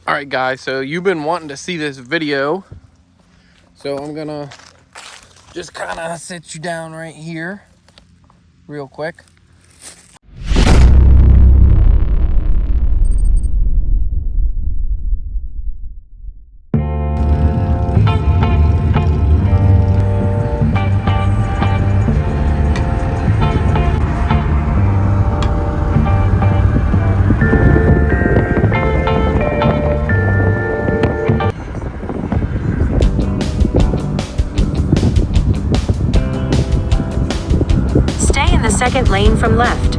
All right, guys, so you've been wanting to see this video, so I'm gonna just kind of sit you down right here real quick. Stay in the second lane from left.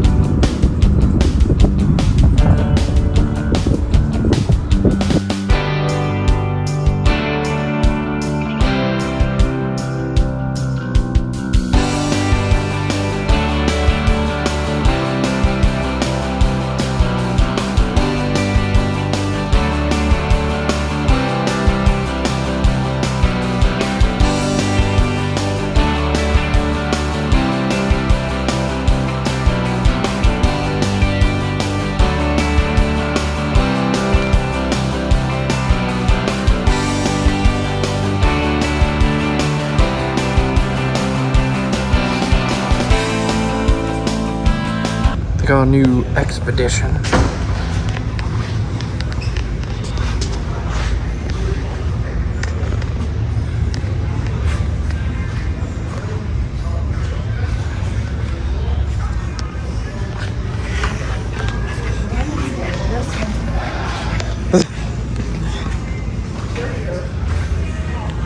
Got a new Expedition.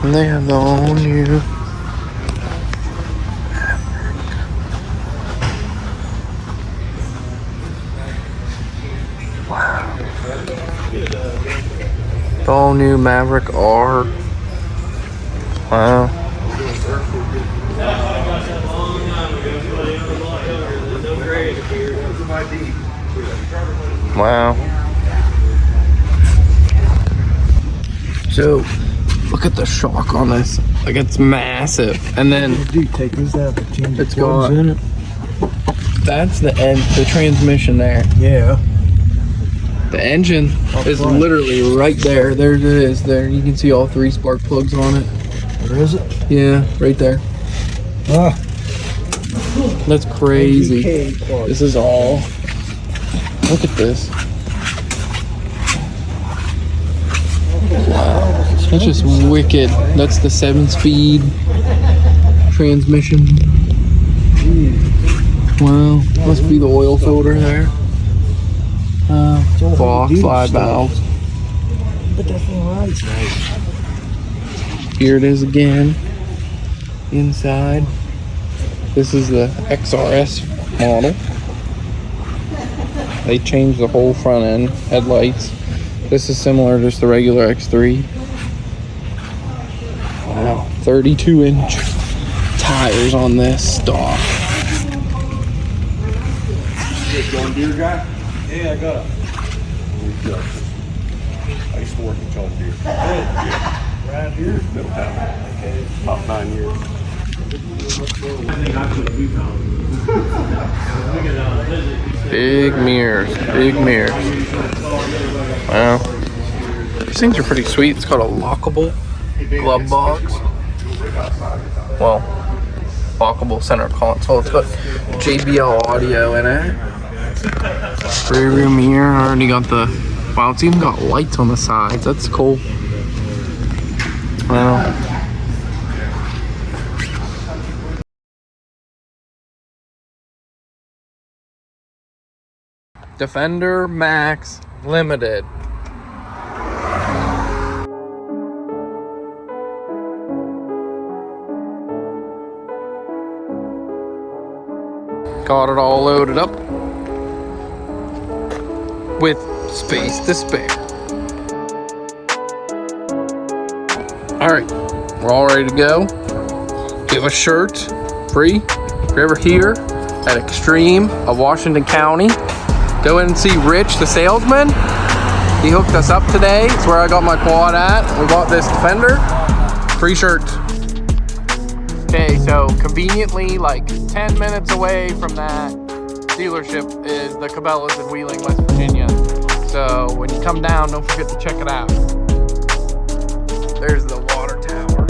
And they have the all new all new Maverick R. Wow. Wow. So, look at the shock on this. Like, it's massive. And then Take this out and change it's the plugs got, in it. that's the end, the transmission there. Yeah. The engine is literally right there. There it is. There, you can see all 3 spark plugs on it. Where is it? Yeah, right there. Ah. That's crazy. plug. This is all. Look at this. Wow, that's just wicked. That's the 7-speed transmission. Wow, must be the oil filter there. Fox 5 valves. But that thing rides nice. Here it is again. Inside. This is the XRS model. They changed the whole front end headlights. This is similar to just the regular X3. Wow, 32-inch tires on this stock. You a John Deere guy? Yeah, I got it. I used to work in John Deere. Yeah. Right here? Middletown. About 9 years. Big mirrors, big mirrors. Wow. These things are pretty sweet. It's called a lockable glove box. Well, lockable center console. It's got JBL audio in it. Rear view mirror. Already got the, wow, it's even got lights on the sides. That's cool. Wow. Defender Max Limited. Got it all loaded up with space to spare. All right, we're all ready to go. Give a shirt free if you're ever here at Extreme of Washington County. Go in and see Rich, the salesman. He hooked us up today. It's where I got my quad at. We bought this Defender. Free shirt. Okay, so conveniently, like 10 minutes away from that dealership is the Cabela's in Wheeling, West Virginia. So when you come down, don't forget to check it out. There's the water tower.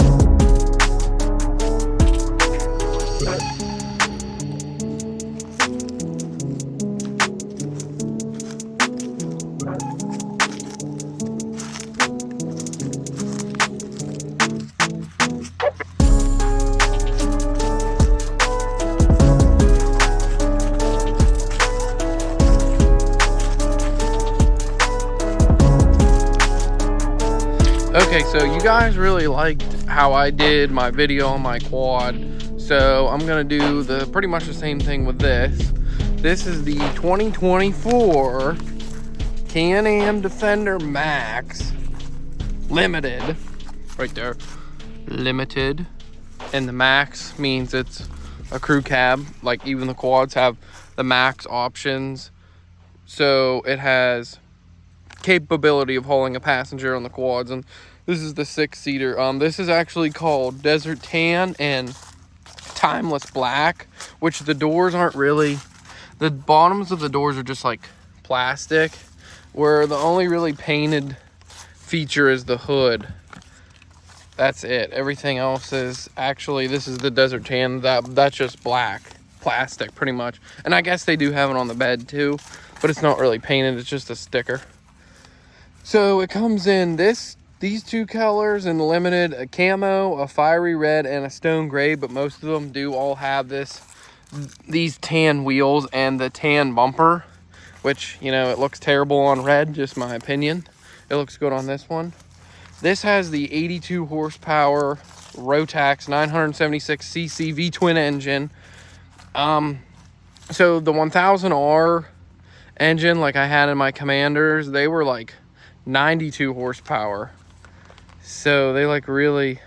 Okay, so you guys really liked how I did my video on my quad, so I'm gonna do the pretty much the same thing with this. This is the 2024 Can-Am Defender Max Limited, right there, limited, and the Max means it's a crew cab, like even the quads have the Max options, so it has capability of hauling a passenger on the quads. And this is the 6-seater. This is actually called Desert Tan and Timeless Black, which the doors aren't really, the bottoms of the doors are just like plastic, where the only really painted feature is the hood. That's it. Everything else is actually, this is the Desert Tan, that's just black plastic pretty much. And I guess they do have it on the bed too, but it's not really painted, it's just a sticker. So it comes in these two colors in limited, a camo, a fiery red, and a stone gray, but most of them do all have these tan wheels and the tan bumper, which, you know, it looks terrible on red, just my opinion. It looks good on this one. This has the 82 horsepower Rotax 976cc V-twin engine. So the 1000R engine, like I had in my Commanders, they were like 92 horsepower. So they like really,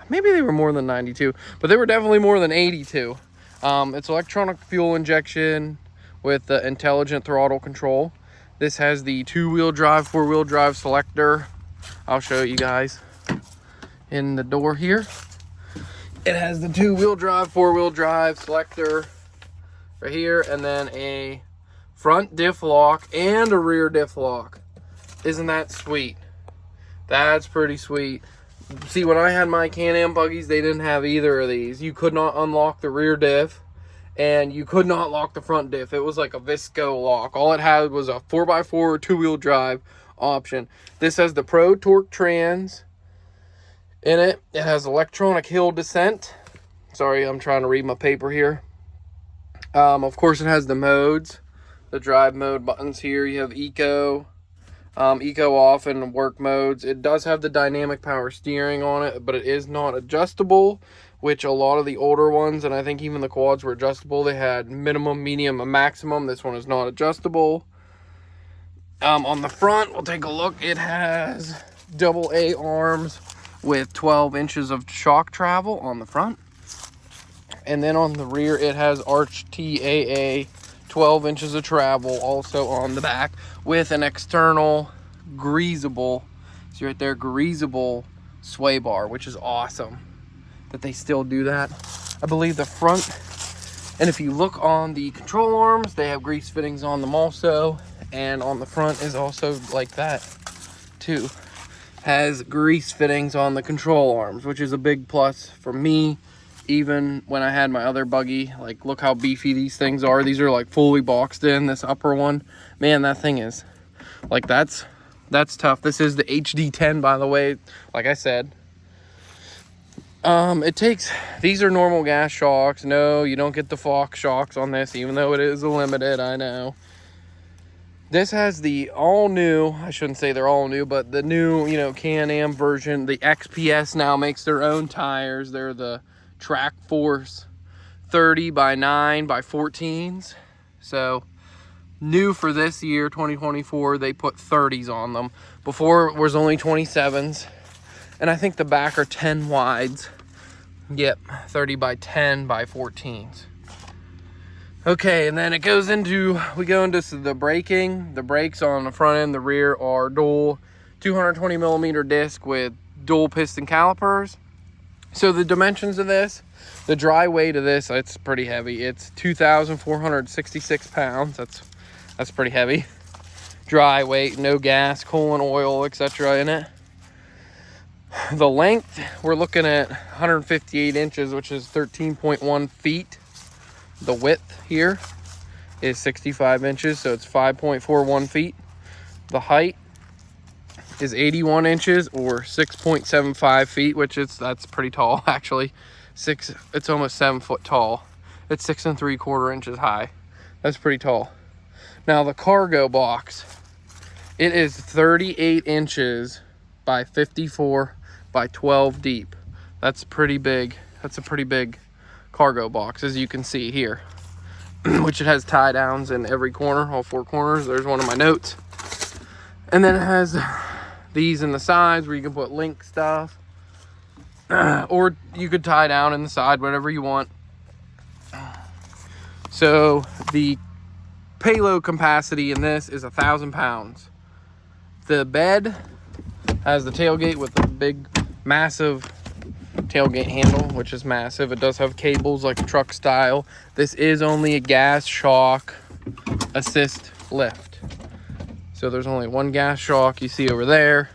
maybe they were more than 92, but they were definitely more than 82. It's electronic fuel injection with the intelligent throttle control. This has the 2-wheel drive, 4-wheel drive selector. I'll show you guys in the door here. It has the 2-wheel drive, 4-wheel drive selector right here, and then a front diff lock and a rear diff lock. Isn't that sweet? That's pretty sweet. See, when I had my Can-Am buggies, they didn't have either of these. You could not unlock the rear diff, and you could not lock the front diff. It was like a Visco lock. All it had was a 4x4 2-wheel drive option. This has the Pro Torque Trans in it. It has electronic hill descent. Sorry, I'm trying to read my paper here. Of course, it has the modes, the drive mode buttons here. You have Eco, Eco off, and work modes. It does have the dynamic power steering on it, but it is not adjustable, which a lot of the older ones, and I think even the quads were adjustable. They had minimum, medium, and maximum. This one is not adjustable. On the front, we'll take a look. It has AA arms with 12 inches of shock travel on the front. And then on the rear, it has Arch TAA 12 inches of travel also on the back with an external greasable, see right there, greasable sway bar, which is awesome that they still do that. I believe the front, and if you look on the control arms, they have grease fittings on them also, and on the front is also like that too. Has grease fittings on the control arms, which is a big plus for me. Even when I had my other buggy, like, look how beefy these things are. These are like fully boxed in. This upper one, man, that thing is like, that's tough. This is the HD10, by the way, like I said. It takes, these are normal gas shocks. No, you don't get the Fox shocks on this, even though it is a limited, I know. This has the all new, I shouldn't say they're all new, but the new, you know, Can-Am version. The XPS now makes their own tires. They're the Track Force 30x9x14s. So new for this year, 2024, they put 30s on them. Before it was only 27s, and I think the back are 10 wides. Yep, 30x10x14s. Okay, and then it goes into, we go into the braking. The brakes on the front end, the rear are dual 220 millimeter disc with dual piston calipers. So the dimensions of this, the dry weight of this, it's pretty heavy. It's 2,466 pounds. That's pretty heavy. dry weight, no gas, coolant oil, etc. in it. The length, we're looking at 158 inches, which is 13.1 feet. The width here is 65 inches, so it's 5.41 feet. The height is 81 inches or 6.75 feet, which that's pretty tall actually. It's almost 7 foot tall. It's 6 3/4 inches high. That's pretty tall. Now the cargo box, it is 38 inches by 54 by 12 deep. That's pretty big. That's a pretty big cargo box, as you can see here, which it has tie downs in every corner, all 4 corners. There's one of my notes. And then it has these in the sides where you can put link stuff, or you could tie down in the side, whatever you want. So the payload capacity in this is 1,000 pounds. The bed has the tailgate with the big massive tailgate handle, which is massive. It does have cables like a truck style. This is only a gas shock assist lift, so there's only one gas shock you see over there.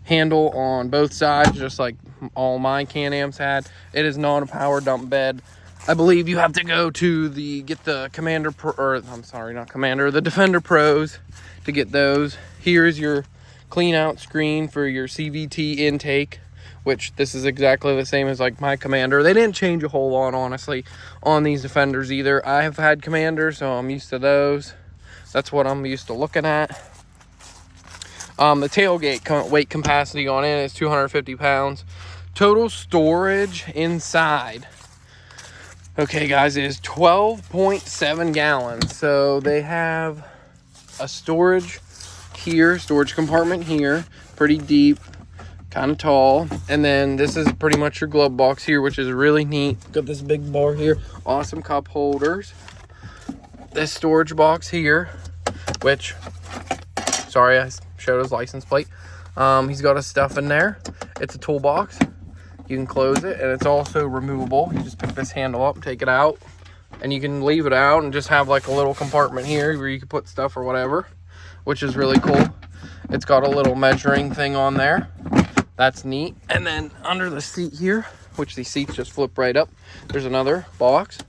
Handle on both sides, just like all my Can-Ams had. It is not a power dump bed. I believe you have to go to get the Commander Pro, or I'm sorry, not Commander, the Defender Pros to get those. Here's your clean out screen for your CVT intake, which this is exactly the same as like my Commander. They didn't change a whole lot, honestly, on these Defenders either. I have had Commanders, so I'm used to those. That's what I'm used to looking at. The tailgate weight capacity on it is 250 pounds. Total storage inside, okay guys, is 12.7 gallons. So they have a storage here, storage compartment here, pretty deep, kind of tall. And then this is pretty much your glove box here, which is really neat. Got this big bar here, awesome cup holders. This storage box here, which, sorry, I showed his license plate. He's got his stuff in there. It's a toolbox. You can close it, and it's also removable. You just pick this handle up and take it out, and you can leave it out and just have like a little compartment here where you can put stuff or whatever, which is really cool. It's got a little measuring thing on there. That's neat. And then under the seat here, which these seats just flip right up, there's another box,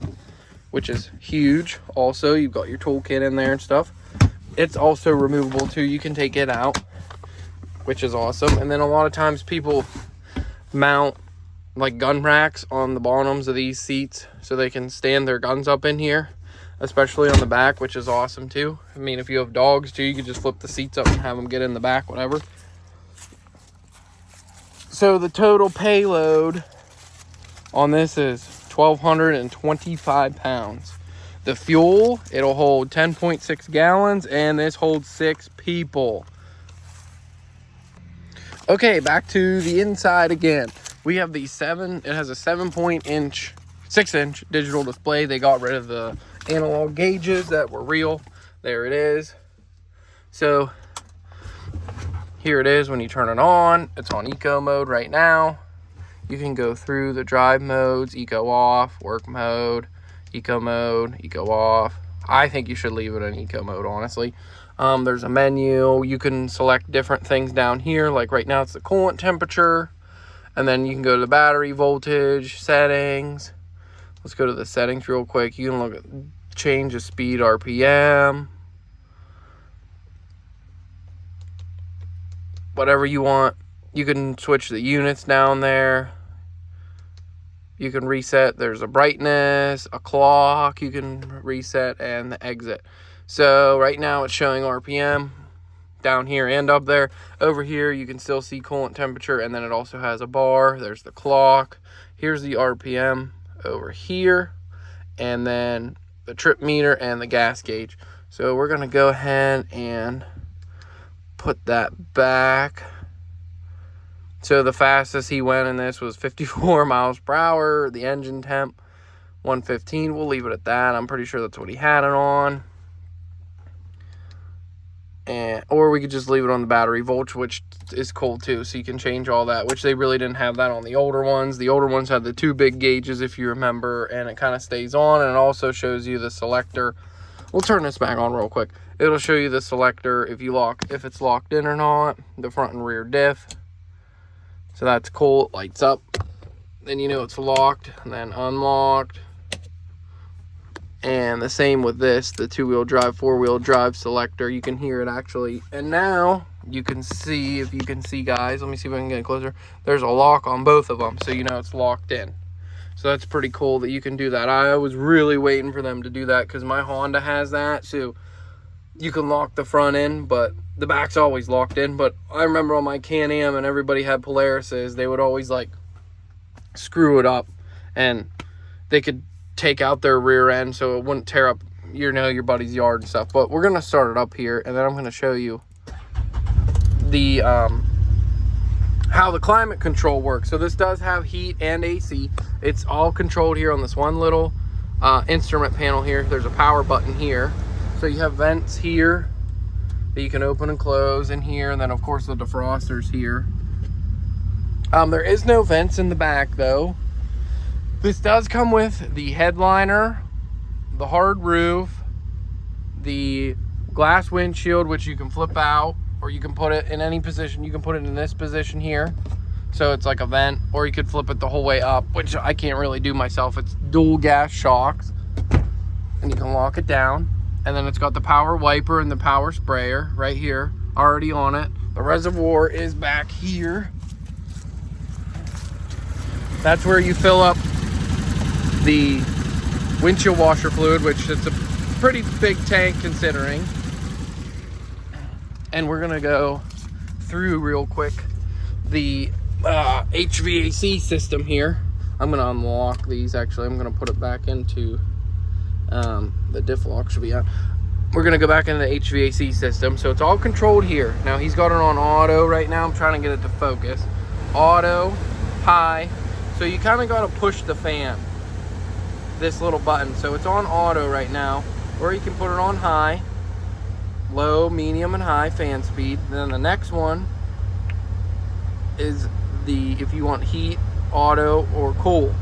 which is huge. Also, you've got your toolkit in there and stuff. It's also removable too. You can take it out, which is awesome. And then a lot of times people mount like gun racks on the bottoms of these seats so they can stand their guns up in here, especially on the back, which is awesome too. I mean, if you have dogs too, you could just flip the seats up and have them get in the back, whatever. So the total payload on this is 1,225 pounds. The fuel, it'll hold 10.6 gallons, and this holds 6 people. Okay, back to the inside again. We have the it has a 6-inch digital display. They got rid of the analog gauges that were real. There it is. So here it is when you turn it on. It's on eco mode right now. You can go through the drive modes: eco off, work mode, eco off. I think you should leave it in eco mode, honestly. There's a menu. You can select different things down here. Like right now it's the coolant temperature. And then you can go to the battery voltage, settings. Let's go to the settings real quick. You can look at change of speed, RPM. Whatever you want. You can switch the units down there. You can reset. There's a brightness, a clock. You can reset, and the exit. So right now it's showing RPM down here and up there. Over here you can still see coolant temperature, and then it also has a bar. There's the clock. Here's the RPM over here, and then the trip meter and the gas gauge. So we're gonna go ahead and put that back. So the fastest he went in this was 54 miles per hour. The engine temp 115. We'll leave it at that. I'm pretty sure that's what he had it on. Or we could just leave it on the battery voltage, which is cool too. So you can change all that, which they really didn't have that on the older ones. The older ones had the 2 big gauges, if you remember, and it kind of stays on, and it also shows you the selector. We'll turn this back on real quick. it'll show you the selector if it's locked in or not, the front and rear diff. So that's cool. It lights up. Then you know it's locked, and then unlocked. And the same with this, the 2-wheel drive, 4-wheel drive selector. You can hear it actually. And now you can see, if you can see, guys, let me see if I can get closer. There's a lock on both of them, so you know it's locked in. So that's pretty cool that you can do that. I was really waiting for them to do that because my Honda has that. So you can lock the front in, but the back's always locked in. But I remember on my Can-Am, and everybody had Polarises, they would always like screw it up, and they could take out their rear end so it wouldn't tear up your buddy's yard and stuff. But we're gonna start it up here, and then I'm gonna show you the how the climate control works. So this does have heat and AC. It's all controlled here on this one little instrument panel here. There's a power button here, so you have vents here that you can open and close in here, and then of course the defrosters here. There is no vents in the back though. This does come with the headliner, the hard roof, the glass windshield, which you can flip out, or you can put it in any position. You can put it in this position here, so it's like a vent, or you could flip it the whole way up, which I can't really do myself. It's dual gas shocks, and you can lock it down. And then it's got the power wiper and the power sprayer right here already on it. The reservoir is back here. That's where you fill up the windshield washer fluid, which it's a pretty big tank considering. And we're gonna go through real quick the HVAC system here. I'm gonna unlock these. Actually, I'm gonna put it back into the diff lock should be out. We're gonna go back into the HVAC system. So it's all controlled here. Now he's got it on auto right now. I'm trying to get it to focus. Auto, high. So you kind of got to push the fan, this little button. So it's on auto right now, or you can put it on high, low, medium, and high fan speed. Then the next one is if you want heat, auto, or cool.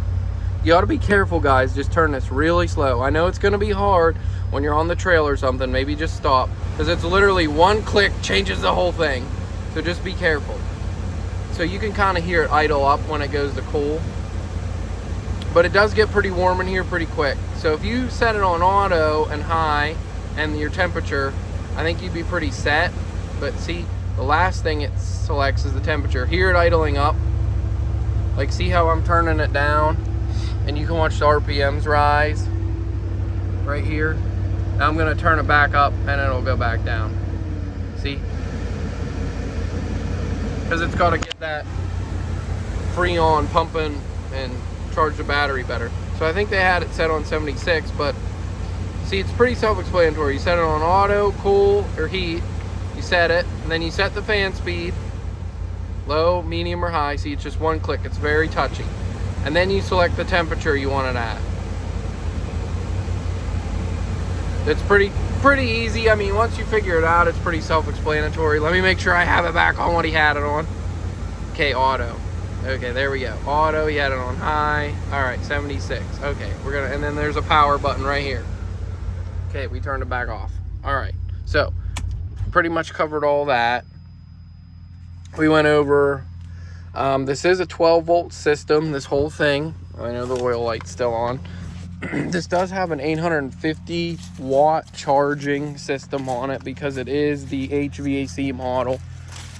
You ought to be careful, guys. Just turn this really slow. I know it's going to be hard when you're on the trail or something. Maybe just stop, because it's literally one click changes the whole thing. So just be careful. So you can kind of hear it idle up when it goes to cool. But it does get pretty warm in here pretty quick. So if you set it on auto and high and your temperature, I think you'd be pretty set. But see, the last thing it selects is the temperature. Hear it idling up. Like, see how I'm turning it down? And you can watch the RPMs rise right here. Now I'm gonna turn it back up and it'll go back down. See? Because it's got to get that Freon pumping and charge the battery better. So I think they had it set on 76, but see, it's pretty self-explanatory. You set it on auto, cool, or heat. You set it, and then you set the fan speed, low, medium, or high. See, it's just one click. It's very touchy. And then you select the temperature you want it at. It's pretty easy. I mean, once you figure it out, it's pretty self-explanatory. Let me make sure I have it back on what he had it on. Okay, auto. Okay, there we go. Auto, he had it on high. All right, 76. Okay, and then there's a power button right here. Okay, we turned it back off. All right, so pretty much covered all that. We went over, this is a 12-volt system, this whole thing. I know the oil light's still on. This does have an 850 watt charging system on it because it is the HVAC model.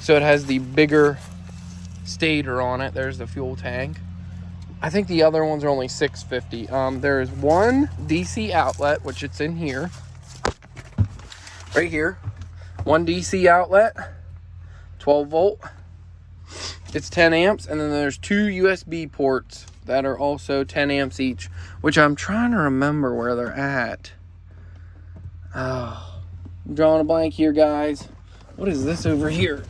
So it has the bigger stator on it. There's the fuel tank. I think the other ones are only 650. There's one DC outlet, which it's in here. Right here. One DC outlet, 12 volt. It's 10 amps. And then there's two USB ports that are also 10 amps each, which I'm trying to remember where they're at. Oh, I'm drawing a blank here, guys. What is this over here?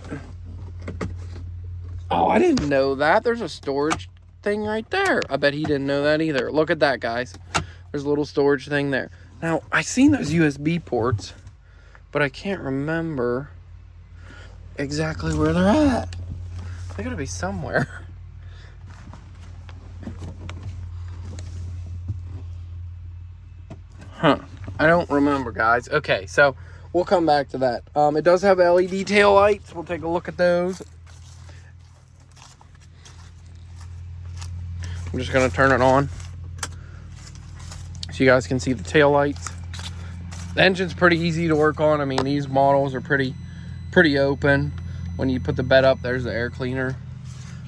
Oh, I didn't know that. There's a storage thing right there. I bet he didn't know that either. Look at that, guys. There's a little storage thing there. Now, I seen those USB ports, but I can't remember exactly where they're at. They gotta be somewhere. Huh. I don't remember, guys. Okay, so we'll come back to that. It does have LED tail lights. We'll take a look at those. I'm just gonna turn it on so you guys can see the tail lights. The engine's pretty easy to work on. I mean, these models are pretty open. When you put the bed up, there's the air cleaner.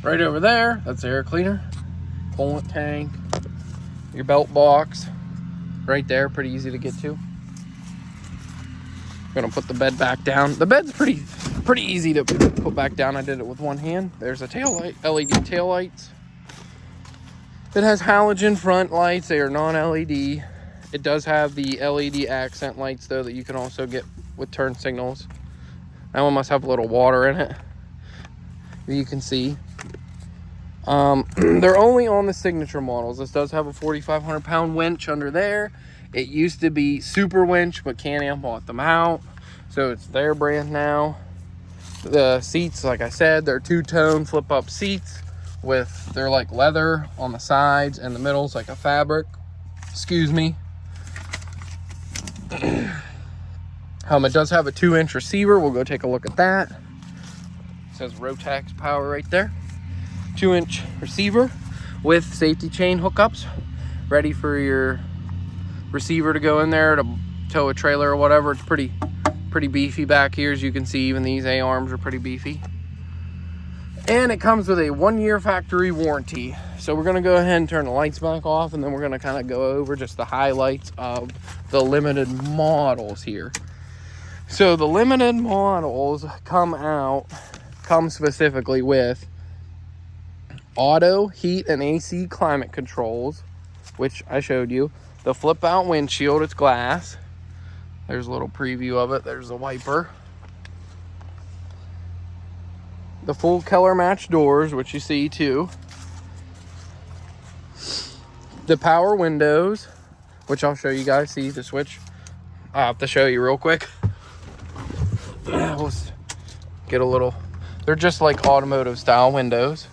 Right over there, that's the air cleaner. Coolant tank, your belt box, right there, pretty easy to get to. I'm gonna put the bed back down. The bed's pretty easy to put back down. I did it with one hand. There's a tail light, LED tail lights. It has halogen front lights. They are non-LED. It does have the LED accent lights though that you can also get with turn signals. That one must have a little water in it. You can see. They're only on the signature models. This does have a 4,500 pound winch under there. It used to be Super Winch, but Can-Am bought them out. So it's their brand now. The seats, like I said, they're two-tone flip-up seats they're like leather on the sides, and the middle's like a fabric. Excuse me. It does have a 2-inch receiver. We'll go take a look at that. It says Rotax power right there. 2-inch receiver with safety chain hookups, ready for your receiver to go in there to tow a trailer or whatever. It's pretty beefy back here, as you can see. Even these A-arms are pretty beefy. And it comes with a 1-year factory warranty. So we're gonna go ahead and turn the lights back off, and then we're gonna kind of go over just the highlights of the limited models here. So the limited models come specifically with auto heat and AC climate controls, which I showed you. The flip out windshield, it's glass. There's a little preview of it. There's the wiper. The full color match doors, which you see too. The power windows, which I'll show you guys. See the switch? I have to show you real quick. We'll get a little. They're just like automotive style windows.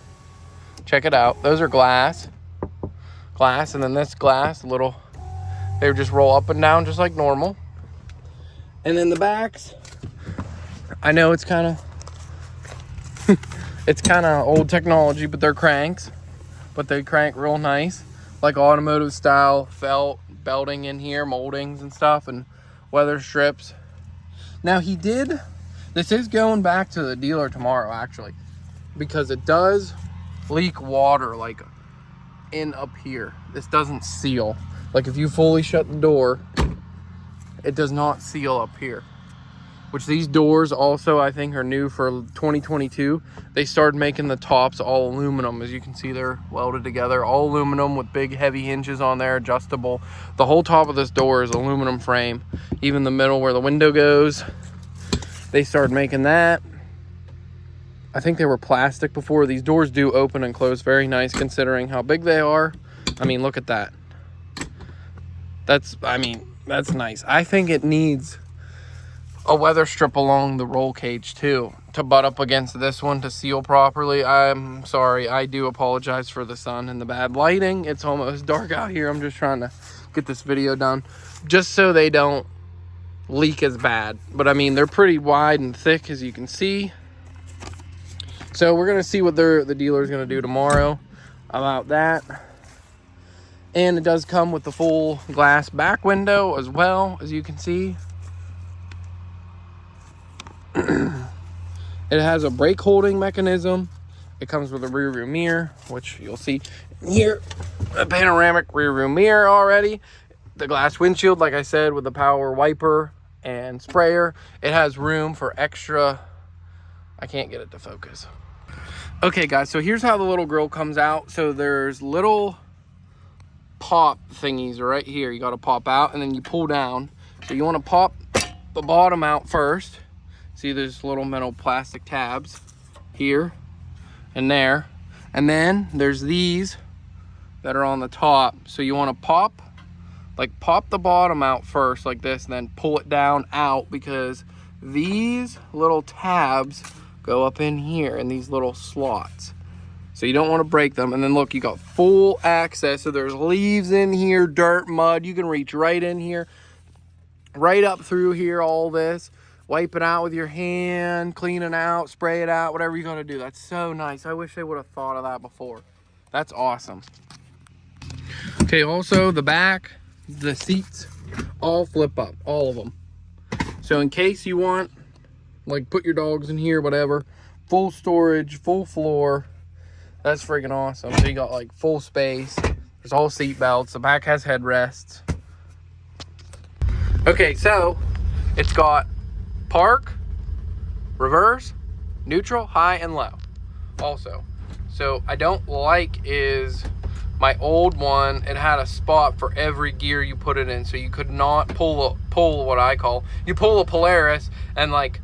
Check it out. Those are glass, and then this glass, they just roll up and down just like normal. And then the backs, I know it's kind of old technology, but they're cranks, but they crank real nice, like automotive style felt belting in here, moldings and stuff, and weather strips. Now this is going back to the dealer tomorrow actually, because it does leak water like in up here. This doesn't seal. Like if you fully shut the door, it does not seal up here. Which these doors also I think are new for 2022. They started making the tops all aluminum. As you can see, they're welded together, all aluminum with big heavy hinges on there, adjustable. The whole top of this door is aluminum frame. Even the middle where the window goes, they started making that. I think they were plastic before. These doors do open and close very nice considering how big they are. I mean, look at that. That's nice. I think it needs a weather strip along the roll cage too, to butt up against this one to seal properly. I'm sorry, I do apologize for the sun and the bad lighting. It's almost dark out here. I'm just trying to get this video done just so they don't leak as bad. But I mean, they're pretty wide and thick, as you can see. So we're gonna see what the dealer's gonna do tomorrow about that. And it does come with the full glass back window as well, as you can see. It has a brake holding mechanism. It comes with a rear view mirror, which you'll see here. A panoramic rear view mirror already. The glass windshield, like I said, with the power wiper and sprayer. It has room for extra. I can't get it to focus. Okay guys, so here's how the little grill comes out. So there's little pop thingies right here. You got to pop out and then you pull down. So you want to pop the bottom out first. See, there's little metal plastic tabs here and there. And then there's these that are on the top. So you want to pop the bottom out first like this, and then pull it down out, because these little tabs go up in here in these little slots. So you don't want to break them. And then look, you got full access. So there's leaves in here, dirt, mud. You can reach right in here. right up through here, all this. Wipe it out with your hand, clean it out, spray it out, whatever you gotta do. That's so nice. I wish they would have thought of that before. That's awesome. Okay, also the back, the seats, all flip up, all of them. So in case you want, like, put your dogs in here, whatever, full storage, full floor. That's freaking awesome. So you got like full space. There's all seat belts. The back has headrests. Okay, so it's got park, reverse, neutral, high, and low also. So I don't like is my old one, it had a spot for every gear you put it in, so you could not pull what I call, you pull a Polaris and like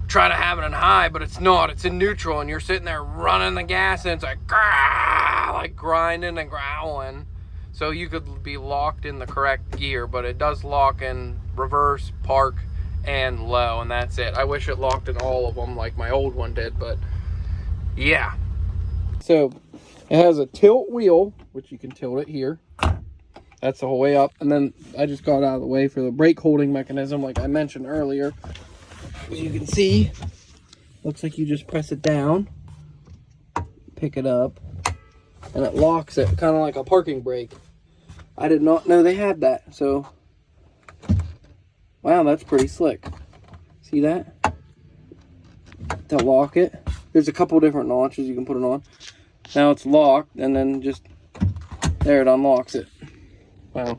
try to have it in high, but it's not, it's in neutral, and you're sitting there running the gas and it's like, like grinding and growling. So you could be locked in the correct gear, but it does lock in reverse, park, and low, and that's it. I wish it locked in all of them like my old one did, but yeah. So it has a tilt wheel, which you can tilt it here. That's the whole way up. And then I just got out of the way for the brake holding mechanism like I mentioned earlier. As you can see, looks like you just press it down, pick it up, and it locks it, kind of like a parking brake. I did not know they had that, so wow, that's pretty slick. See that? To lock it. There's a couple different notches you can put it on. Now it's locked, and then just there, it unlocks it. Wow.